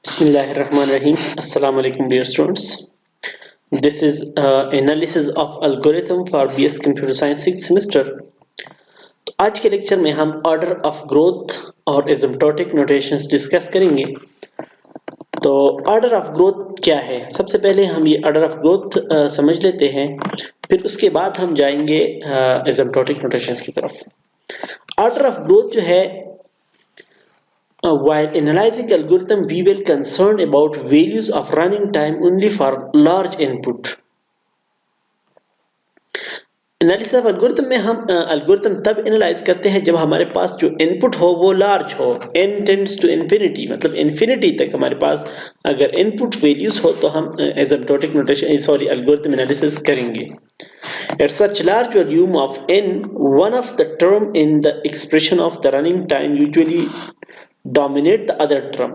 Bismillahirrahmanirrahim. Assalamu alaikum dear students. This is analysis of algorithm for BS Computer Science 6th semester. तो आज के lecture में हम order of growth और asymptotic notations discuss करेंगे। तो ऑर्डर ऑफ ग्रोथ क्या है? सबसे पहले हम ये ऑर्डर ऑफ ग्रोथ समझ लेते हैं, फिर उसके बाद हम जाएंगे एसिम्प्टोटिक नोटेशंस की तरफ। ऑर्डर ऑफ ग्रोथ जो है, while analyzing algorithm, we will concerned about values of running time only for large input. Analysis of algorithm में हम एल्गोरिथम तब एनालाइज करते हैं जब हमारे पास जो इनपुट हो वो लार्ज हो, n टेंड्स टू इन्फिनिटी, मतलब इन्फिनिटी तक हमारे पास अगर इनपुट वैल्यूज हो तो हम एसिम्प्टोटिक नोटेशन एल्गोरिथम एनालिसिस करेंगे। At such large volume of n, one of the term in the expression of the running time usually dominate the other term.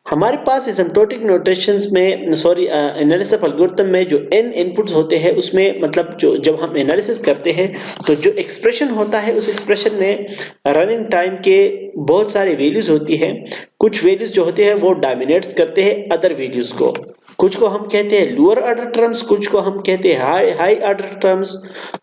हमारे पास asymptotic notations में analysis of algorithm में जो n inputs होते हैं उसमें मतलब जो जब हम एनालिसिस करते हैं तो जो एक्सप्रेशन होता है उस एक्सप्रेशन में रनिंग टाइम के बहुत सारे वैल्यूज होती हैं। कुछ वैल्यूज जो होते हैं वो डोमिनेट्स करते हैं अदर वैल्यूज को, कुछ को हम कहते हैं लोअर ऑर्डर टर्म्स, कुछ को हम कहते हैं हाई ऑर्डर टर्म्स।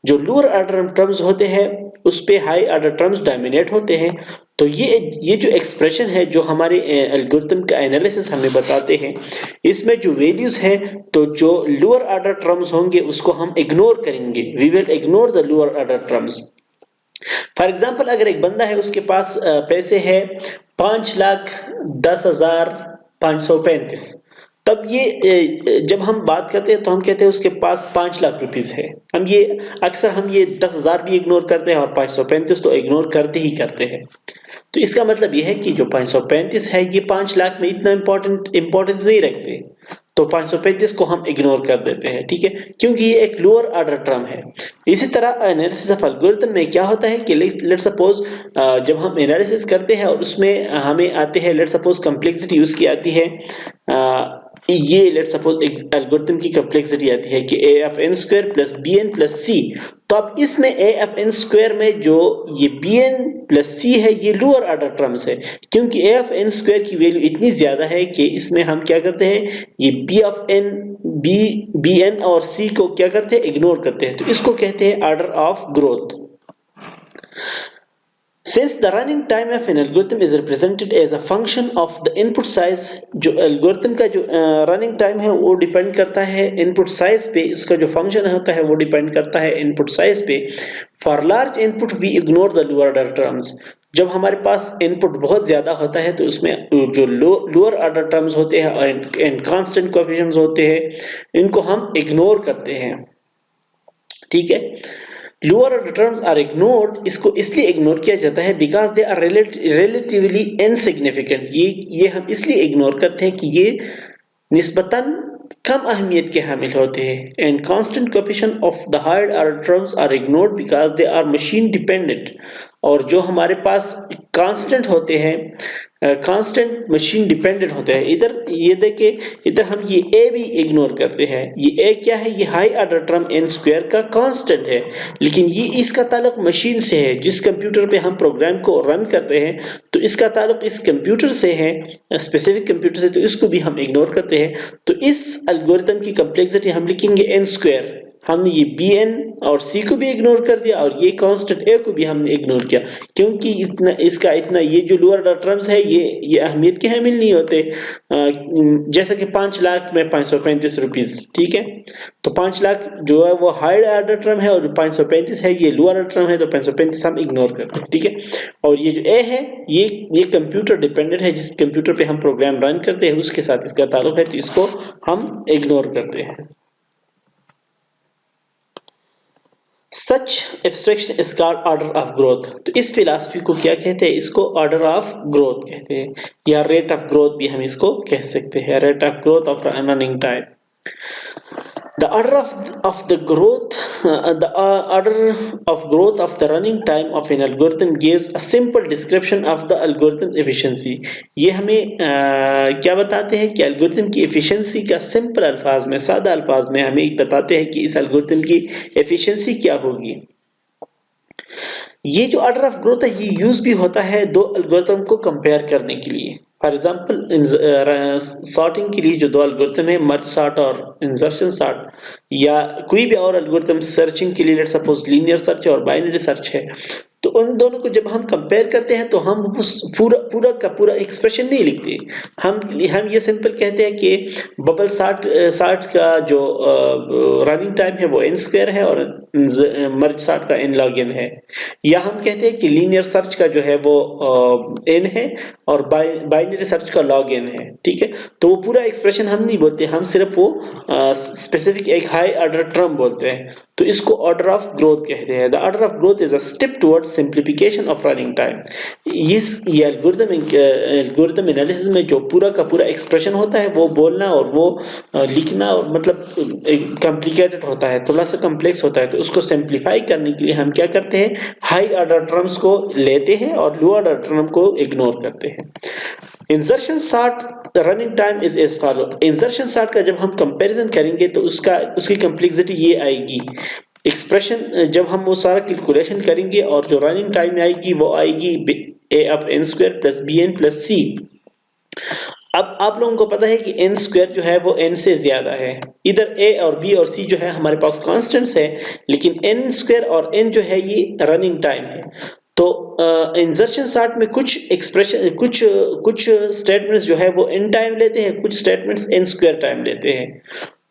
जो लोअर ऑर्डर टर्म्स होते हैं उस पे हाई ऑर्डर टर्म्स डोमिनेट होते हैं। तो ये जो एक्सप्रेशन है जो हमारे एल्गोरिथम का एनालिसिस हमें बताते हैं, इसमें जो वैल्यूज हैं तो जो लोअर ऑर्डर टर्म्स होंगे उसको हम इग्नोर करेंगे। We will ignore the lower order terms. For example, अगर एक बंदा है उसके पास पैसे है 5,10,535, तब ये जब हम बात करते हैं तो हम कहते हैं उसके पास 5 लाख रुपीस है। हम ये 10,000 भी इग्नोर करते हैं और 535 तो इग्नोर करते ही करते हैं। तो इसका मतलब यह है कि जो 535 है ये 5 लाख में इतना इंपॉर्टेंस नहीं रखते, तो 535 को हम इग्नोर कर देते हैं, ठीक है, क्योंकि ये एक लोअर ऑर्डर टर्म है। इसी तरह एनालिसिस ऑफ एल्गोरिथम में क्या होता है कि लेट सपोज जब हम एनालिसिस करते हैं और उसमें हमें आते हैं, लेट सपोज कम्प्लेक्सिटी उसकी आती है, ये लेट सपोज एल्गोरिथम की कम्प्लेक्सिटी आती है कि a(n)² + bn + c। तो अब इसमें a(n)² में जो ये bn + c है ये लोअर ऑर्डर टर्म्स है, क्योंकि a(n)² की वैल्यू इतनी ज्यादा है कि इसमें हम क्या करते हैं, ये bn और c को क्या करते हैं, इग्नोर करते हैं। तो इसको कहते हैं order of growth. Since the running time of an algorithm is represented as a function of the input size, जो algorithm का जो running time है वो डिपेंड करता है input size पे, उसका जो function होता है वो डिपेंड करता है input size पे। For large input we ignore the lower order terms. जब हमारे पास इनपुट बहुत ज्यादा होता है तो उसमें जो लोअर ऑर्डर टर्म्स होते हैं और कांस्टेंट कोएफिशिएंट्स होते हैं इनको हम इग्नोर करते हैं, ठीक है। Lower order terms are ignored, इसको इसलिए इग्नोर किया जाता है because they are relatively insignificant. ये हम इसलिए इग्नोर करते हैं कि ये निस्बतन कम अहमियत के हामिल होते हैं। And constant coefficient of the higher order terms are ignored because they are machine dependent. और जो हमारे पास कांस्टेंट होते हैं, कांस्टेंट मशीन डिपेंडेंट होते हैं। इधर ये देखिए, इधर हम ये a भी इग्नोर करते हैं। ये a क्या है, ये हाई ऑर्डर टर्म n² का कांस्टेंट है, लेकिन ये इसका ताल्लुक मशीन से है। जिस कंप्यूटर पे हम प्रोग्राम को रन करते हैं तो इसका ताल्लुक इस कंप्यूटर से है, स्पेसिफिक कंप्यूटर से, तो इसको भी हम इग्नोर करते हैं। तो इस एल्गोरिथम की कम्प्लेक्सिटी हम लिखेंगे n²। हमने ये bn और c को भी इग्नोर कर दिया और ये कांस्टेंट a को भी हमने इग्नोर किया, क्योंकि इतना ये जो लोअर ऑर्डर टर्म्स है ये अहमियत के हामिल नहीं होते। जैसे कि 5 लाख में 535 रुपीस, ठीक है, तो 5 लाख जो है वो हायर ऑर्डर टर्म है और 535 है ये लोअर ऑर्डर टर्म है, तो 535 हम इग्नोर करते हैं, ठीक है। और ये जो a है ये कंप्यूटर डिपेंडेंट है, जिस कंप्यूटर पे हम प्रोग्राम रन करते हैं उसके साथ इसका ताल्लुक है, तो इसको हम इग्नोर करते हैं। Such abstraction is called order of growth. तो इस फिलॉसफी को क्या कहते हैं, इसको ऑर्डर ऑफ ग्रोथ कहते हैं, या रेट ऑफ ग्रोथ भी हम इसको कह सकते हैं, rate of growth of running time. The order of the growth, order of growth of the running time of an algorithm gives a simple description of the algorithm efficiency. ये हमें क्या बताते हैं कि एल्गोरिथम की एफिशिएंसी का simple अल्फाज में, सादा अल्फाज में हमें बताते हैं कि इस एल्गोरिथम की एफिशिएंसी क्या होगी। ये जो ऑर्डर ऑफ ग्रोथ है ये यूज भी होता है दो एल्गोरिथम को कंपेयर करने के लिए। फॉर एग्जाम्पल सॉर्टिंग के लिए जो दो एल्गोरिथम है, मर्ज सॉर्ट और इंसर्शन सॉर्ट, या कोई भी और एल्गोरिथम सर्चिंग के लिए, लेट्स सपोज लीनियर सर्च और बाइनरी सर्च है, तो उन दोनों को जब हम कंपेयर करते हैं तो हम उस पूरा पूरा का पूरा एक्सप्रेशन नहीं लिखते। हम ये सिंपल कहते हैं कि बबल सार्ट सार्ट का जो रनिंग टाइम है वो n स्क्वायर है और मर्ज सार्ट का n log n है, या हम कहते हैं कि लीनियर सर्च का जो है वो n है और बाइनरी सर्च का log n है। ठीक है, तो वो पूरा एक्सप्रेशन हम नहीं बोलते, हम सिर्फ वो स्पेसिफिक एक हाई ऑर्डर टर्म बोलते हैं, तो इसको ऑर्डर ऑफ ग्रोथ कहते हैं। The order of growth is a step towards simplification of running time. ये एल्गोरिथम एनालिसिस में जो पूरा का पूरा एक्सप्रेशन होता है वो बोलना और वो लिखना और मतलब कॉम्प्लिकेटेड होता है, थोड़ा सा कॉम्प्लेक्स होता है, तो उसको सिंप्लीफाई करने के लिए हम क्या करते हैं, हाई ऑर्डर टर्म्स को लेते हैं और लो ऑर्डर टर्म को इग्नोर करते हैं। Insertion sort running time is as follow. Insertion sort का जब हम कंपैरिजन करेंगे तो उसकी कॉम्प्लेक्सिटी ये आएगी, एक्सप्रेशन जब हम वो सारा कैलकुलेशन करेंगे और जो रनिंग टाइम आएगी वो आएगी a of n square plus bn plus c। अब आप लोगों को पता है कि n स्क्वायर जो है वो n से ज्यादा है, इधर a और b और c जो है हमारे पास कांस्टेंट्स है, लेकिन n स्क्वायर और n जो है ये रनिंग टाइम है। तो इंसर्शन सॉर्ट में कुछ एक्सप्रेशन कुछ स्टेटमेंट्स जो है वो n टाइम लेते हैं, कुछ स्टेटमेंट्स n स्क्वायर टाइम लेते हैं,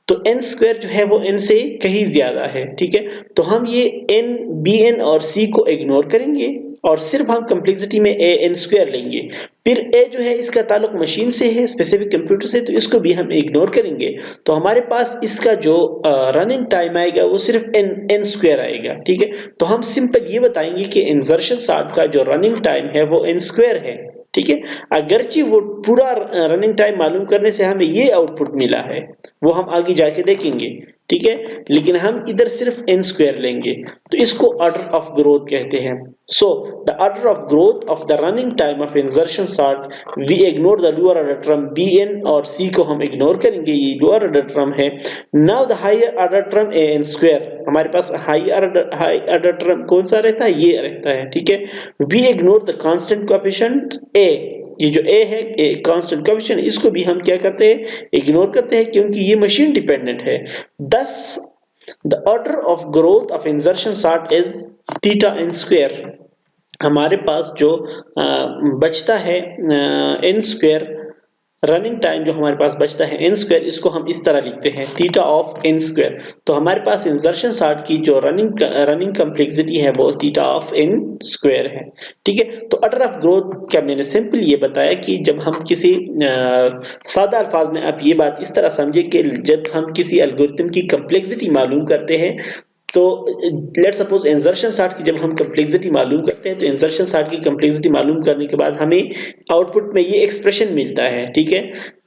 तो n स्क्वायर जो है वो n से कहीं ज्यादा है। ठीक है, तो हम ये n bn और c को इग्नोर करेंगे और सिर्फ हम कॉम्प्लेक्सिटी में a n स्क्वायर लेंगे। फिर a जो है इसका ताल्लुक मशीन से है, स्पेसिफिक कंप्यूटर से, तो इसको भी हम इग्नोर करेंगे, तो हमारे पास इसका जो रनिंग टाइम आएगा वो सिर्फ n स्क्वायर आएगा। ठीक है, तो हम सिंपल ये बताएंगे कि इंसर्शन सॉर्ट का जो रनिंग टाइम है वो n स्क्वायर है। ठीक है, अगरचे वो पूरा रनिंग टाइम मालूम करने से हमें ये आउटपुट मिला है, वो हम आगे जाके देखेंगे। ठीक है, लेकिन हम इधर सिर्फ n स्क्वायर लेंगे, तो इसको ऑर्डर ऑफ ग्रोथ कहते हैं। So the order of growth of the running time of insertion sort, we ignore the lower order term bn और c को हम इग्नोर करेंगे, ये लोअर ऑर्डर टर्म है। Now the higher order term an square, हमारे पास high order term कौन सा रहता है, ये रहता है। ठीक है, we ignore the constant coefficient a, ये जो a है कांस्टेंट कोएफिशिएंट, इसको भी हम क्या करते हैं, इग्नोर करते हैं, क्योंकि ये मशीन डिपेंडेंट है। Thus, the order of growth of insertion sort is theta n square। हमारे पास जो बचता है n स्क्वायर, रनिंग टाइम जो हमारे पास बचता है n स्क्वायर, इसको हम इस तरह लिखते हैं थीटा ऑफ n स्क्वायर। तो हमारे पास इंसर्शन सॉर्ट की जो रनिंग कॉम्प्लेक्सिटी है वो थीटा ऑफ n स्क्वायर है। ठीक है, तो ऑर्डर ऑफ ग्रोथ का मैंने सिंपल ये बताया कि जब हम किसी सादा अल्फाज में आप ये बात इस तरह समझे कि जब हम किसी एल्गोरिथम की कॉम्प्लेक्सिटी मालूम करते हैं, तो लेट्स सपोज इंसर्शन सॉर्ट की जब हम कॉम्प्लेक्सिटी मालूम करते हैं, तो इंसर्शन सॉर्ट की कॉम्प्लेक्सिटी मालूम करने के बाद हमें आउटपुट में ये एक्सप्रेशन मिलता है। ठीक है,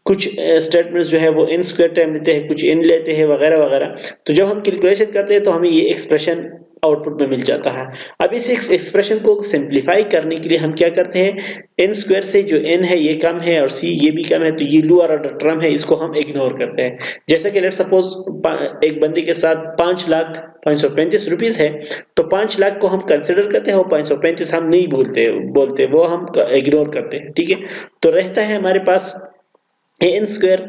कुछ स्टेटमेंट्स जो है वो n स्क्वायर टाइम लेते हैं, कुछ n लेते हैं, वगैरह वगैरह, तो जब हम कैलकुलेशन करते हैं तो हमें ये एक्सप्रेशन आउटपुट में मिल जाता है। अब इस एक्सप्रेशन को सिंप्लीफाई करने के लिए हम क्या करते हैं, n स्क्वायर से जो n है ये कम है और c ये भी कम है, तो ये लोअर ऑर्डर टर्म है, इसको हम इग्नोर करते हैं। जैसे कि लेट सपोज एक बंदे के साथ 5,05,35 रुपीस है, तो 5 लाख को हम कंसिडर करते हैं और 535 हम नहीं बोलते, वो हम इग्नोर करते हैं। ठीक है, तो रहता है हमारे पास an स्क्वायर।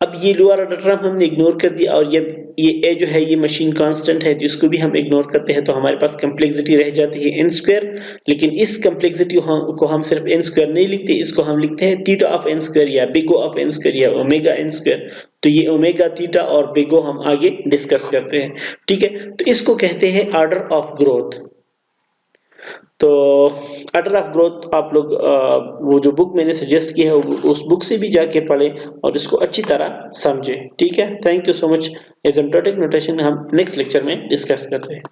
अब ये लोअर ऑर्डर टर्म हमने इग्नोर कर दिया और ये a जो है ये मशीन कांस्टेंट है, तो इसको भी हम इग्नोर करते हैं, तो हमारे पास कॉम्प्लेक्सिटी रह जाती है n स्क्वायर। लेकिन इस कॉम्प्लेक्सिटी को हम सिर्फ n स्क्वायर नहीं लिखते, इसको हम लिखते हैं थीटा ऑफ n स्क्वायर या big O of n square या ओमेगा n स्क्वायर। तो ये ओमेगा, थीटा और बिग O हम आगे डिस्कस करते हैं। ठीक है, तो इसको कहते हैं ऑर्डर ऑफ ग्रोथ। तो ऑर्डर ऑफ ग्रोथ आप लोग वो जो बुक मैंने सजेस्ट की है उस बुक से भी जाके पढ़ें और इसको अच्छी तरह समझें। ठीक है, thank you so much. Asymptotic notation हम नेक्स्ट लेक्चर में डिस्कस करते हैं।